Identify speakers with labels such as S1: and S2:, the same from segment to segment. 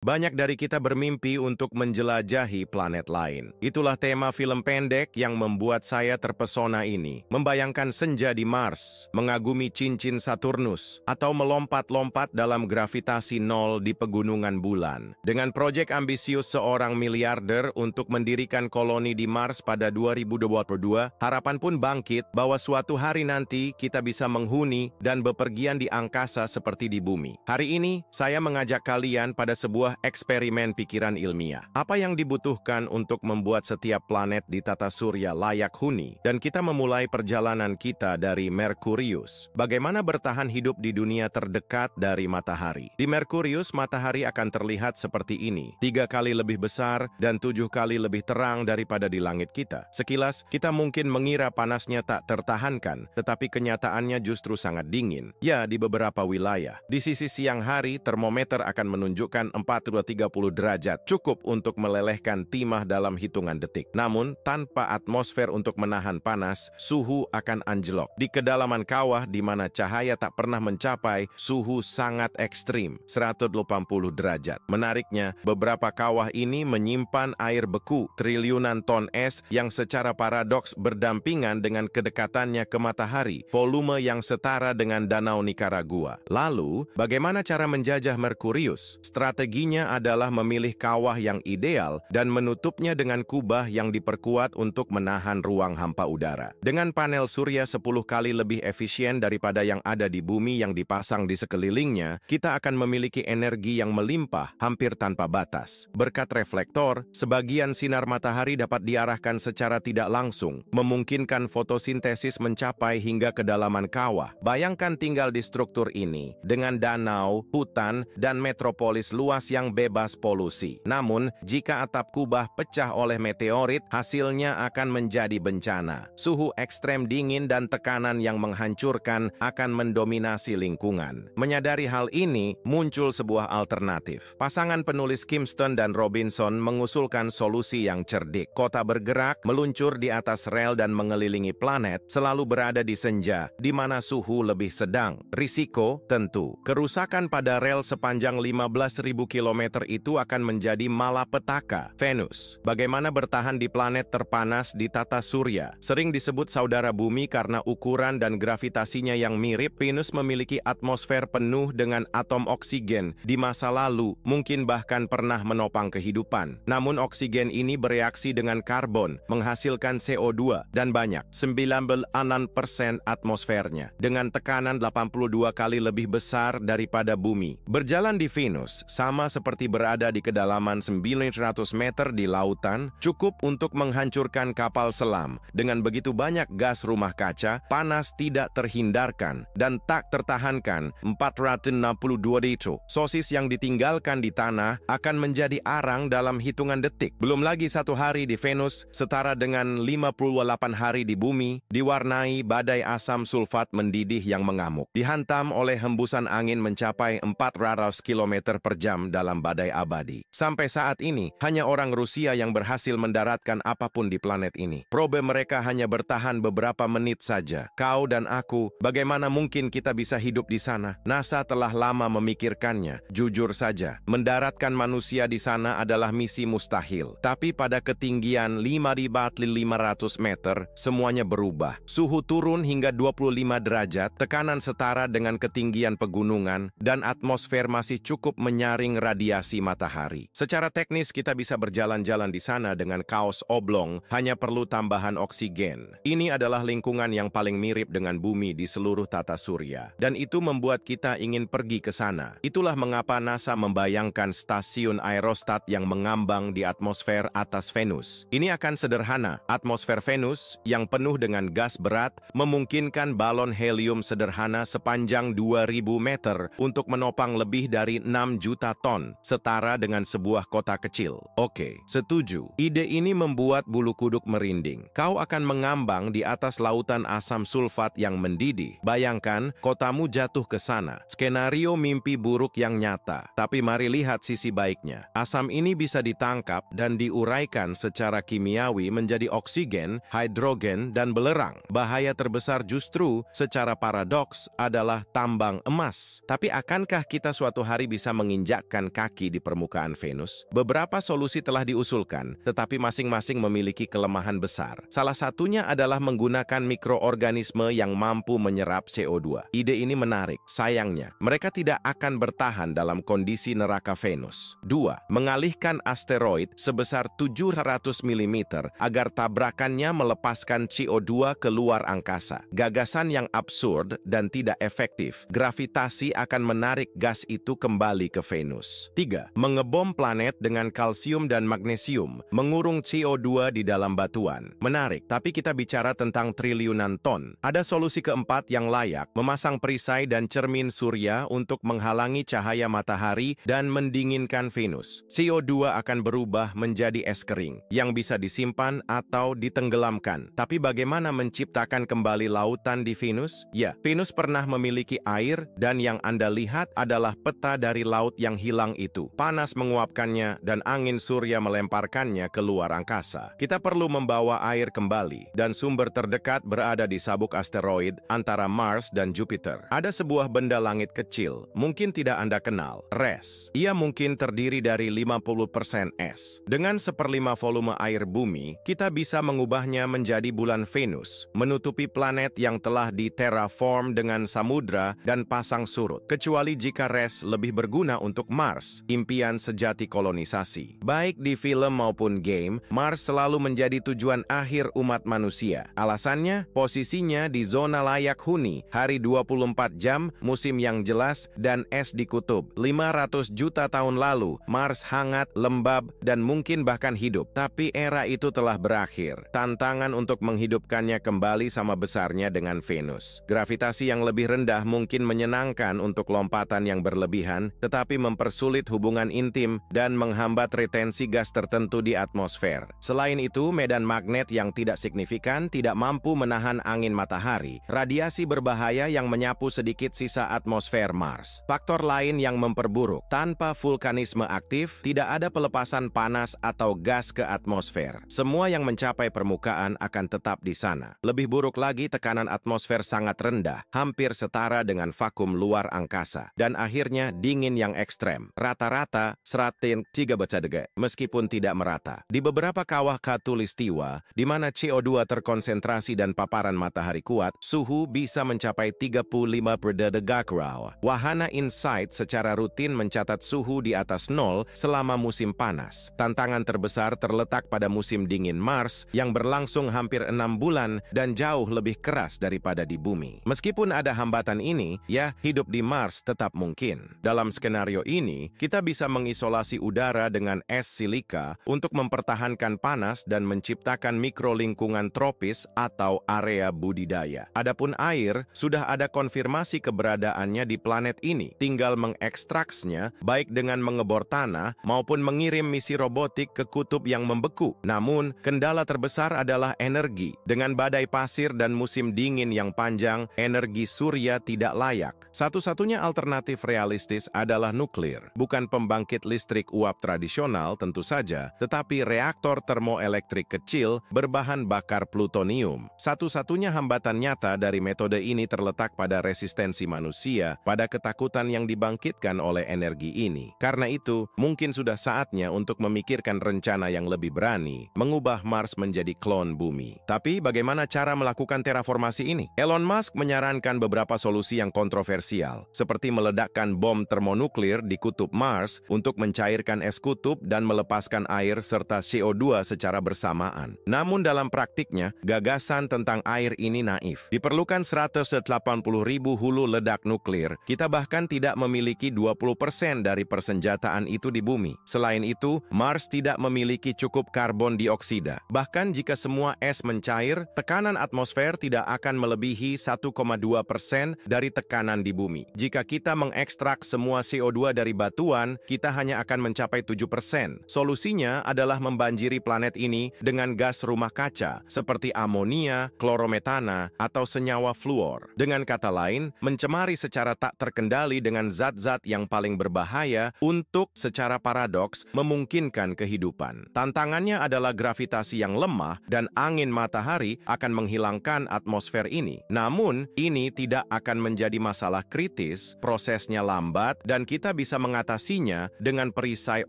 S1: Banyak dari kita bermimpi untuk menjelajahi planet lain. Itulah tema film pendek yang membuat saya terpesona ini. Membayangkan senja di Mars, mengagumi cincin Saturnus, atau melompat-lompat dalam gravitasi nol di pegunungan bulan. Dengan proyek ambisius seorang miliarder untuk mendirikan koloni di Mars pada 2022, harapan pun bangkit bahwa suatu hari nanti kita bisa menghuni dan bepergian di angkasa seperti di bumi. Hari ini, saya mengajak kalian pada sebuah eksperimen pikiran ilmiah. Apa yang dibutuhkan untuk membuat setiap planet di tata surya layak huni? Dan kita memulai perjalanan kita dari Merkurius. Bagaimana bertahan hidup di dunia terdekat dari matahari? Di Merkurius, matahari akan terlihat seperti ini. 3 kali lebih besar dan 7 kali lebih terang daripada di langit kita. Sekilas, kita mungkin mengira panasnya tak tertahankan, tetapi kenyataannya justru sangat dingin. Ya, di beberapa wilayah. Di sisi siang hari, termometer akan menunjukkan 40-30 derajat, cukup untuk melelehkan timah dalam hitungan detik. Namun, tanpa atmosfer untuk menahan panas, suhu akan anjlok. Di kedalaman kawah di mana cahaya tak pernah mencapai, suhu sangat ekstrim, 180 derajat. Menariknya, beberapa kawah ini menyimpan air beku, triliunan ton es yang secara paradoks berdampingan dengan kedekatannya ke matahari, volume yang setara dengan Danau Nicaragua. Lalu, bagaimana cara menjajah Merkurius? Strateginya adalah memilih kawah yang ideal dan menutupnya dengan kubah yang diperkuat untuk menahan ruang hampa udara. Dengan panel surya 10 kali lebih efisien daripada yang ada di bumi yang dipasang di sekelilingnya, kita akan memiliki energi yang melimpah hampir tanpa batas. Berkat reflektor, sebagian sinar matahari dapat diarahkan secara tidak langsung, memungkinkan fotosintesis mencapai hingga kedalaman kawah. Bayangkan tinggal di struktur ini, dengan danau, hutan, dan metropolis luas yang bebas polusi. Namun, jika atap kubah pecah oleh meteorit, hasilnya akan menjadi bencana. Suhu ekstrem dingin dan tekanan yang menghancurkan akan mendominasi lingkungan. Menyadari hal ini, muncul sebuah alternatif. Pasangan penulis Kingston dan Robinson mengusulkan solusi yang cerdik. Kota bergerak, meluncur di atas rel dan mengelilingi planet, selalu berada di senja, di mana suhu lebih sedang. Risiko, tentu. Kerusakan pada rel sepanjang 15.000 km itu akan menjadi malapetaka. Venus. Bagaimana bertahan di planet terpanas di tata surya? Sering disebut saudara bumi karena ukuran dan gravitasinya yang mirip, Venus memiliki atmosfer penuh dengan atom oksigen. Di masa lalu, mungkin bahkan pernah menopang kehidupan. Namun oksigen ini bereaksi dengan karbon, menghasilkan CO2, dan banyak, 96% atmosfernya, dengan tekanan 82 kali lebih besar daripada bumi. Berjalan di Venus, sama seperti berada di kedalaman 900 meter di lautan, cukup untuk menghancurkan kapal selam. Dengan begitu banyak gas rumah kaca, panas tidak terhindarkan dan tak tertahankan. 462 litro sosis yang ditinggalkan di tanah akan menjadi arang dalam hitungan detik. Belum lagi 1 hari di Venus setara dengan 58 hari di bumi, diwarnai badai asam sulfat mendidih yang mengamuk. Dihantam oleh hembusan angin mencapai 400 km per jam dalam badai abadi. Sampai saat ini, hanya orang Rusia yang berhasil mendaratkan apapun di planet ini. Probe mereka hanya bertahan beberapa menit saja. Kau dan aku, bagaimana mungkin kita bisa hidup di sana? NASA telah lama memikirkannya. Jujur saja, mendaratkan manusia di sana adalah misi mustahil. Tapi pada ketinggian 5.500 meter, semuanya berubah. Suhu turun hingga 25 derajat, tekanan setara dengan ketinggian pegunungan, dan atmosfer masih cukup menyaring radiasi matahari. Secara teknis, kita bisa berjalan-jalan di sana dengan kaos oblong, hanya perlu tambahan oksigen. Ini adalah lingkungan yang paling mirip dengan bumi di seluruh tata surya. Dan itu membuat kita ingin pergi ke sana. Itulah mengapa NASA membayangkan stasiun aerostat yang mengambang di atmosfer atas Venus. Ini akan sederhana. Atmosfer Venus yang penuh dengan gas berat memungkinkan balon helium sederhana sepanjang 2.000 meter untuk menopang lebih dari 6 juta ton, setara dengan sebuah kota kecil. Oke, setuju. Ide ini membuat bulu kuduk merinding. Kau akan mengambang di atas lautan asam sulfat yang mendidih. Bayangkan, kotamu jatuh ke sana. Skenario mimpi buruk yang nyata. Tapi mari lihat sisi baiknya. Asam ini bisa ditangkap dan diuraikan secara kimiawi menjadi oksigen, hidrogen, dan belerang. Bahaya terbesar justru, secara paradoks, adalah tambang emas. Tapi akankah kita suatu hari bisa menginjakkan meninggalkan kaki di permukaan Venus? Beberapa solusi telah diusulkan, tetapi masing-masing memiliki kelemahan besar. Salah satunya adalah menggunakan mikroorganisme yang mampu menyerap CO2. Ide ini menarik. Sayangnya, mereka tidak akan bertahan dalam kondisi neraka Venus. 2. Mengalihkan asteroid sebesar 700 mm agar tabrakannya melepaskan CO2 ke luar angkasa. Gagasan yang absurd dan tidak efektif. Gravitasi akan menarik gas itu kembali ke Venus. 3. Mengebom planet dengan kalsium dan magnesium, mengurung CO2 di dalam batuan. Menarik, tapi kita bicara tentang triliunan ton. Ada solusi keempat yang layak, memasang perisai dan cermin surya untuk menghalangi cahaya matahari dan mendinginkan Venus. CO2 akan berubah menjadi es kering, yang bisa disimpan atau ditenggelamkan. Tapi bagaimana menciptakan kembali lautan di Venus? Ya, Venus pernah memiliki air, dan yang Anda lihat adalah peta dari laut yang hilang itu. Panas menguapkannya, dan angin surya melemparkannya ke luar angkasa. Kita perlu membawa air kembali, dan sumber terdekat berada di sabuk asteroid antara Mars dan Jupiter. Ada sebuah benda langit kecil, mungkin tidak Anda kenal, Res. Ia mungkin terdiri dari 50% es. Dengan 1/5 volume air bumi, kita bisa mengubahnya menjadi bulan Venus, menutupi planet yang telah diterraform dengan samudra dan pasang surut. Kecuali jika Res lebih berguna untuk Mars, impian sejati kolonisasi. Baik di film maupun game, Mars selalu menjadi tujuan akhir umat manusia. Alasannya, posisinya di zona layak huni, hari 24 jam, musim yang jelas, dan es di kutub. 500 juta tahun lalu, Mars hangat, lembab, dan mungkin bahkan hidup. Tapi era itu telah berakhir. Tantangan untuk menghidupkannya kembali sama besarnya dengan Venus. Gravitasi yang lebih rendah mungkin menyenangkan untuk lompatan yang berlebihan, tetapi mempersulit hubungan intim dan menghambat retensi gas tertentu di atmosfer. Selain itu, medan magnet yang tidak signifikan tidak mampu menahan angin matahari, radiasi berbahaya yang menyapu sedikit sisa atmosfer Mars. Faktor lain yang memperburuk, tanpa vulkanisme aktif, tidak ada pelepasan panas atau gas ke atmosfer. Semua yang mencapai permukaan akan tetap di sana. Lebih buruk lagi, tekanan atmosfer sangat rendah, hampir setara dengan vakum luar angkasa. Dan akhirnya dingin yang ekstrem. Rata-rata 103°, meskipun tidak merata. Di beberapa kawah khatulistiwa, di mana CO2 terkonsentrasi dan paparan matahari kuat, suhu bisa mencapai 35°. Wahana InSight secara rutin mencatat suhu di atas 0 selama musim panas. Tantangan terbesar terletak pada musim dingin Mars yang berlangsung hampir 6 bulan dan jauh lebih keras daripada di bumi. Meskipun ada hambatan ini, ya, hidup di Mars tetap mungkin. Dalam skenario ini, kita bisa mengisolasi udara dengan es silika untuk mempertahankan panas dan menciptakan mikrolingkungan tropis atau area budidaya. Adapun air, sudah ada konfirmasi keberadaannya di planet ini. Tinggal mengekstraksinya, baik dengan mengebor tanah maupun mengirim misi robotik ke kutub yang membeku. Namun, kendala terbesar adalah energi. Dengan badai pasir dan musim dingin yang panjang, energi surya tidak layak. Satu-satunya alternatif realistis adalah nuklir. Bukan pembangkit listrik uap tradisional tentu saja, tetapi reaktor termoelektrik kecil berbahan bakar plutonium. Satu-satunya hambatan nyata dari metode ini terletak pada resistensi manusia pada ketakutan yang dibangkitkan oleh energi ini. Karena itu, mungkin sudah saatnya untuk memikirkan rencana yang lebih berani, mengubah Mars menjadi klon bumi. Tapi bagaimana cara melakukan terraformasi ini? Elon Musk menyarankan beberapa solusi yang kontroversial, seperti meledakkan bom termonuklir di kutub Mars untuk mencairkan es kutub dan melepaskan air serta CO2 secara bersamaan. Namun dalam praktiknya, gagasan tentang air ini naif. Diperlukan 180.000 hulu ledak nuklir. Kita bahkan tidak memiliki 20% dari persenjataan itu di bumi. Selain itu, Mars tidak memiliki cukup karbon dioksida. Bahkan jika semua es mencair, tekanan atmosfer tidak akan melebihi 1,2% dari tekanan di bumi. Jika kita mengekstrak semua CO2 dari batuan, kita hanya akan mencapai 7%. Solusinya adalah membanjiri planet ini dengan gas rumah kaca, seperti amonia, klorometana, atau senyawa fluor. Dengan kata lain, mencemari secara tak terkendali dengan zat-zat yang paling berbahaya untuk secara paradoks memungkinkan kehidupan. Tantangannya adalah gravitasi yang lemah dan angin matahari akan menghilangkan atmosfer ini. Namun, ini tidak akan menjadi masalah kritis, prosesnya lambat, dan kita bisa mengatasi mengatasinya dengan perisai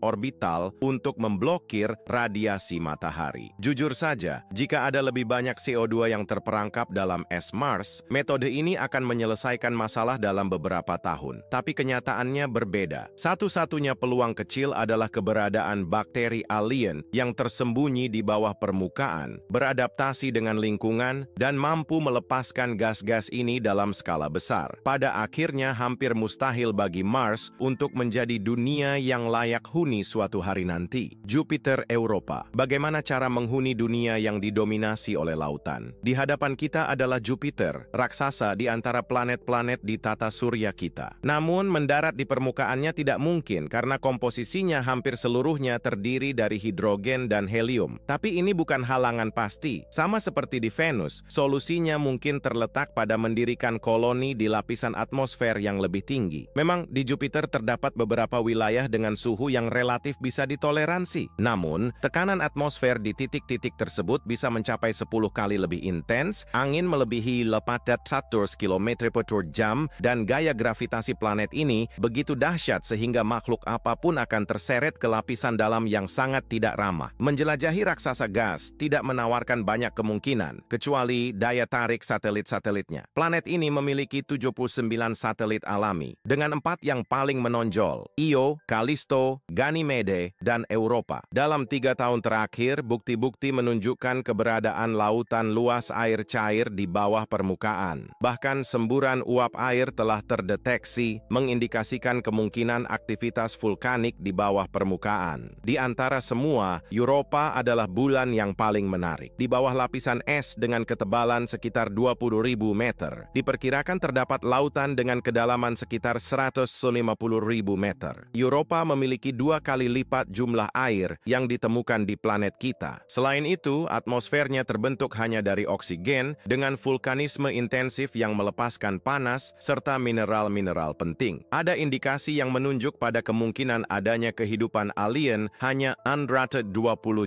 S1: orbital untuk memblokir radiasi matahari. Jujur saja, jika ada lebih banyak CO2 yang terperangkap dalam es Mars, metode ini akan menyelesaikan masalah dalam beberapa tahun. Tapi kenyataannya berbeda. Satu-satunya peluang kecil adalah keberadaan bakteri alien yang tersembunyi di bawah permukaan, beradaptasi dengan lingkungan, dan mampu melepaskan gas-gas ini dalam skala besar. Pada akhirnya hampir mustahil bagi Mars untuk menjadi dunia yang layak huni suatu hari nanti. Jupiter Europa. Bagaimana cara menghuni dunia yang didominasi oleh lautan? Di hadapan kita adalah Jupiter, raksasa di antara planet-planet di tata surya kita. Namun, mendarat di permukaannya tidak mungkin karena komposisinya hampir seluruhnya terdiri dari hidrogen dan helium. Tapi ini bukan halangan pasti. Sama seperti di Venus, solusinya mungkin terletak pada mendirikan koloni di lapisan atmosfer yang lebih tinggi. Memang di Jupiter terdapat beberapa wilayah dengan suhu yang relatif bisa ditoleransi. Namun, tekanan atmosfer di titik-titik tersebut bisa mencapai 10 kali lebih intens, angin melebihi 400 km per jam, dan gaya gravitasi planet ini begitu dahsyat sehingga makhluk apapun akan terseret ke lapisan dalam yang sangat tidak ramah. Menjelajahi raksasa gas tidak menawarkan banyak kemungkinan, kecuali daya tarik satelit-satelitnya. Planet ini memiliki 79 satelit alami, dengan 4 yang paling menonjol: Io, Callisto, Ganymede, dan Europa. Dalam 3 tahun terakhir, bukti-bukti menunjukkan keberadaan lautan luas air cair di bawah permukaan. Bahkan semburan uap air telah terdeteksi, mengindikasikan kemungkinan aktivitas vulkanik di bawah permukaan. Di antara semua, Europa adalah bulan yang paling menarik. Di bawah lapisan es dengan ketebalan sekitar 20.000 meter, diperkirakan terdapat lautan dengan kedalaman sekitar 150.000 meter. Europa memiliki 2 kali lipat jumlah air yang ditemukan di planet kita. Selain itu, atmosfernya terbentuk hanya dari oksigen dengan vulkanisme intensif yang melepaskan panas serta mineral-mineral penting. Ada indikasi yang menunjuk pada kemungkinan adanya kehidupan alien hanya 120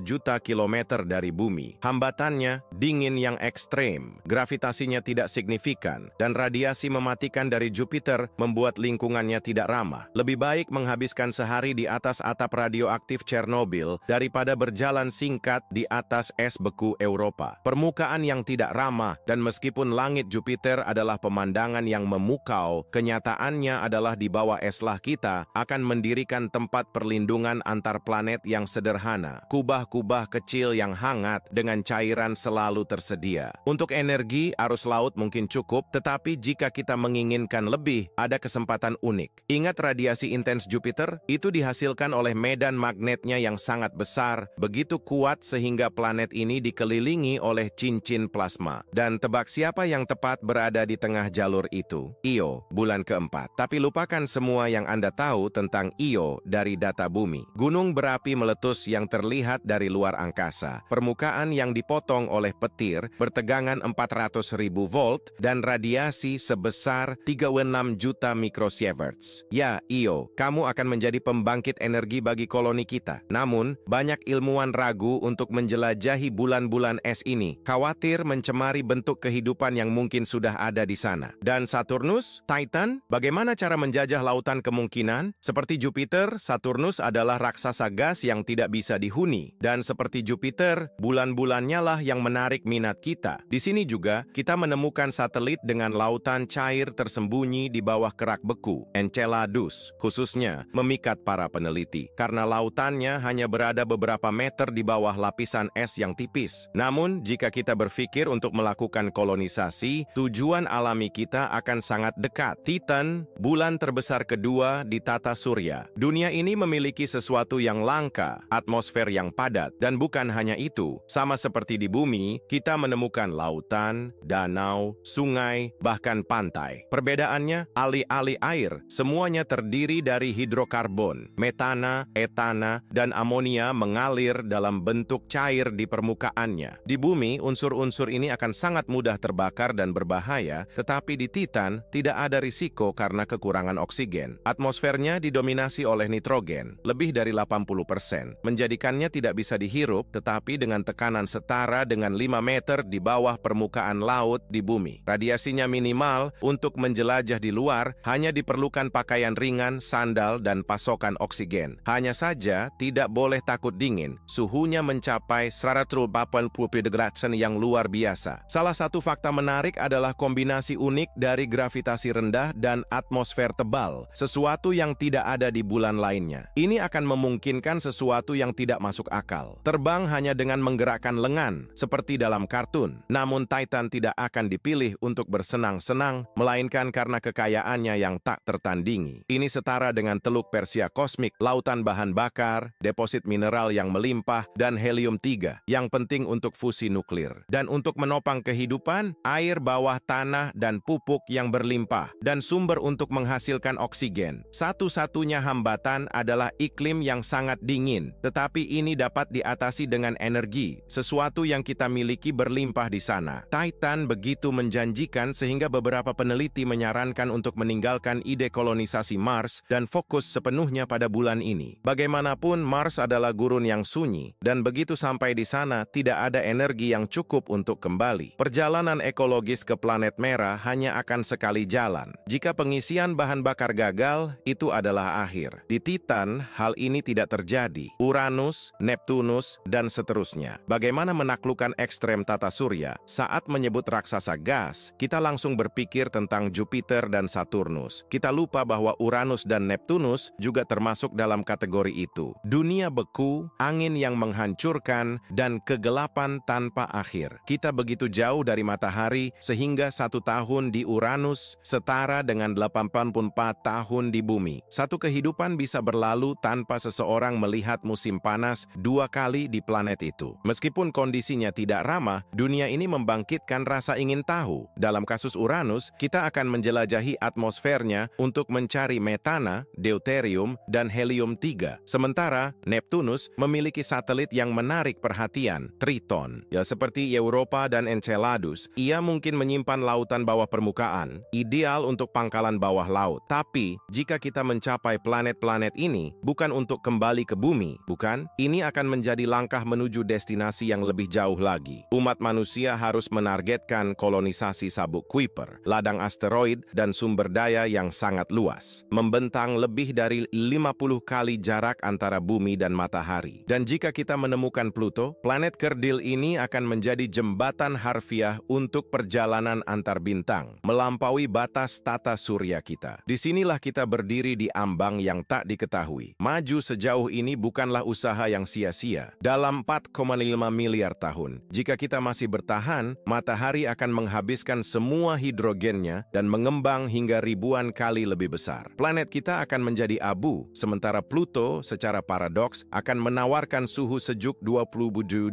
S1: juta kilometer dari bumi. Hambatannya, dingin yang ekstrem, gravitasinya tidak signifikan, dan radiasi mematikan dari Jupiter membuat lingkungannya tidak ramah. Lebih baik menghabiskan sehari di atas atap radioaktif Chernobyl daripada berjalan singkat di atas es beku Europa. Permukaan yang tidak ramah, dan meskipun langit Jupiter adalah pemandangan yang memukau, kenyataannya adalah di bawah eslah kita akan mendirikan tempat perlindungan antar planet yang sederhana. Kubah-kubah kecil yang hangat dengan cairan selalu tersedia. Untuk energi, arus laut mungkin cukup, tetapi jika kita menginginkan lebih, ada kesempatan unik. Ingat radiasi intens Jupiter? Itu dihasilkan oleh medan magnetnya yang sangat besar, begitu kuat sehingga planet ini dikelilingi oleh cincin plasma. Dan tebak siapa yang tepat berada di tengah jalur itu? Io, bulan keempat. Tapi lupakan semua yang Anda tahu tentang Io dari data bumi. Gunung berapi meletus yang terlihat dari luar angkasa, permukaan yang dipotong oleh petir, bertegangan 400.000 volt, dan radiasi sebesar 36 juta mikrosieverts. Ya, Io, kamu akan menjadi pembangkit energi bagi koloni kita. Namun, banyak ilmuwan ragu untuk menjelajahi bulan-bulan es ini, khawatir mencemari bentuk kehidupan yang mungkin sudah ada di sana. Dan Saturnus, Titan, bagaimana cara menjajah lautan kemungkinan? Seperti Jupiter, Saturnus adalah raksasa gas yang tidak bisa dihuni. Dan seperti Jupiter, bulan-bulannya lah yang menarik minat kita. Di sini juga, kita menemukan satelit dengan lautan cair tersembunyi di bawah kerak beku, Enceladus, khususnya memikat para peneliti, karena lautannya hanya berada beberapa meter di bawah lapisan es yang tipis. Namun, jika kita berpikir untuk melakukan kolonisasi, tujuan alami kita akan sangat dekat. Titan, bulan terbesar kedua di tata surya. Dunia ini memiliki sesuatu yang langka, atmosfer yang padat, dan bukan hanya itu. Sama seperti di bumi, kita menemukan lautan, danau, sungai, bahkan pantai. Perbedaannya, ali-ali air, semuanya terdiri dari hidrokarbon, metana, etana, dan amonia mengalir dalam bentuk cair di permukaannya. Di bumi, unsur-unsur ini akan sangat mudah terbakar dan berbahaya, tetapi di Titan tidak ada risiko karena kekurangan oksigen. Atmosfernya didominasi oleh nitrogen, lebih dari 80%, menjadikannya tidak bisa dihirup, tetapi dengan tekanan setara dengan 5 meter di bawah permukaan laut di bumi. Radiasinya minimal, untuk menjelajah di luar hanya diperlukan pakaian ringan, sandal dan pasokan oksigen. Hanya saja, tidak boleh takut dingin. Suhunya mencapai 180 derajat yang luar biasa. Salah satu fakta menarik adalah kombinasi unik dari gravitasi rendah dan atmosfer tebal, sesuatu yang tidak ada di bulan lainnya. Ini akan memungkinkan sesuatu yang tidak masuk akal. Terbang hanya dengan menggerakkan lengan, seperti dalam kartun. Namun Titan tidak akan dipilih untuk bersenang-senang, melainkan karena kekayaannya yang tak tertandingi. Ini setara dengan Teluk Persia kosmik, lautan bahan bakar, deposit mineral yang melimpah, dan helium-3 yang penting untuk fusi nuklir. Dan untuk menopang kehidupan, air bawah tanah dan pupuk yang berlimpah, dan sumber untuk menghasilkan oksigen. Satu-satunya hambatan adalah iklim yang sangat dingin, tetapi ini dapat diatasi dengan energi, sesuatu yang kita miliki berlimpah di sana. Titan begitu menjanjikan sehingga beberapa peneliti menyarankan untuk meninggalkan ide kolonisasi Mars dan fokus sepenuhnya pada bulan ini. Bagaimanapun, Mars adalah gurun yang sunyi, dan begitu sampai di sana, tidak ada energi yang cukup untuk kembali. Perjalanan ekologis ke planet merah hanya akan sekali jalan. Jika pengisian bahan bakar gagal, itu adalah akhir. Di Titan, hal ini tidak terjadi. Uranus, Neptunus, dan seterusnya. Bagaimana menaklukkan ekstrem tata surya? Saat menyebut raksasa gas, kita langsung berpikir tentang Jupiter dan Saturnus. Kita lupa bahwa Uranus dan Neptunus juga termasuk dalam kategori itu. Dunia beku, angin yang menghancurkan, dan kegelapan tanpa akhir. Kita begitu jauh dari matahari sehingga 1 tahun di Uranus setara dengan 84 tahun di bumi. Satu kehidupan bisa berlalu tanpa seseorang melihat musim panas 2 kali di planet itu. Meskipun kondisinya tidak ramah, dunia ini membangkitkan rasa ingin tahu. Dalam kasus Uranus, kita akan menjelajahi atmosfernya untuk mencari metana, deuterium, dan helium-3. Sementara, Neptunus memiliki satelit yang menarik perhatian, Triton. Ya, seperti Europa dan Enceladus, ia mungkin menyimpan lautan bawah permukaan, ideal untuk pangkalan bawah laut. Tapi, jika kita mencapai planet-planet ini, bukan untuk kembali ke bumi, bukan? Ini akan menjadi langkah menuju destinasi yang lebih jauh lagi. Umat manusia harus menargetkan kolonisasi sabuk Kuiper, ladang asteroid, dan sumber daya yang sangat luas, membentang lebih dari 50 kali jarak antara bumi dan matahari. Dan jika kita menemukan Pluto, planet kerdil ini akan menjadi jembatan harfiah untuk perjalanan antar bintang, melampaui batas tata surya kita. Disinilah kita berdiri di ambang yang tak diketahui. Maju sejauh ini bukanlah usaha yang sia-sia. Dalam 4,5 miliar tahun, jika kita masih bertahan, matahari akan menghabiskan semua hidrogennya dan mengembang hingga ribuan kali lebih besar. Planet kita akan menjadi abu, sementara Pluto secara paradoks akan menawarkan suhu sejuk 27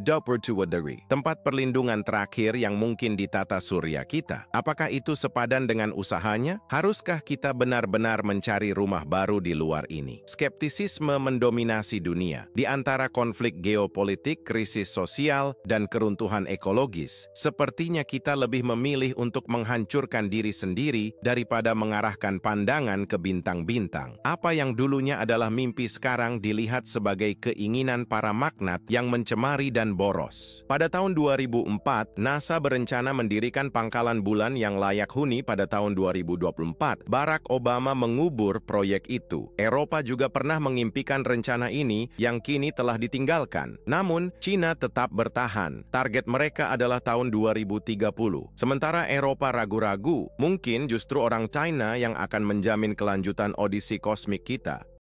S1: degree. Tempat perlindungan terakhir yang mungkin di tata surya kita. Apakah itu sepadan dengan usahanya? Haruskah kita benar-benar mencari rumah baru di luar ini? Skeptisisme mendominasi dunia. Di antara konflik geopolitik, krisis sosial, dan keruntuhan ekologis, sepertinya kita lebih memilih untuk menghancurkan diri sendiri daripada mengarahkan pandangan ke bintang-bintang. Apa yang dulunya adalah mimpi sekarang dilihat sebagai keinginan para magnat yang mencemari dan boros. Pada tahun 2004, NASA berencana mendirikan pangkalan bulan yang layak huni pada tahun 2024. Barack Obama mengubur proyek itu. Eropa juga pernah mengimpikan rencana ini yang kini telah ditinggalkan. Namun, China tetap bertahan. Target mereka adalah tahun 2030. Sementara Eropa ragu-ragu, mungkin justru orang China yang akan menjamin kelanjutan audisi kosmik kita.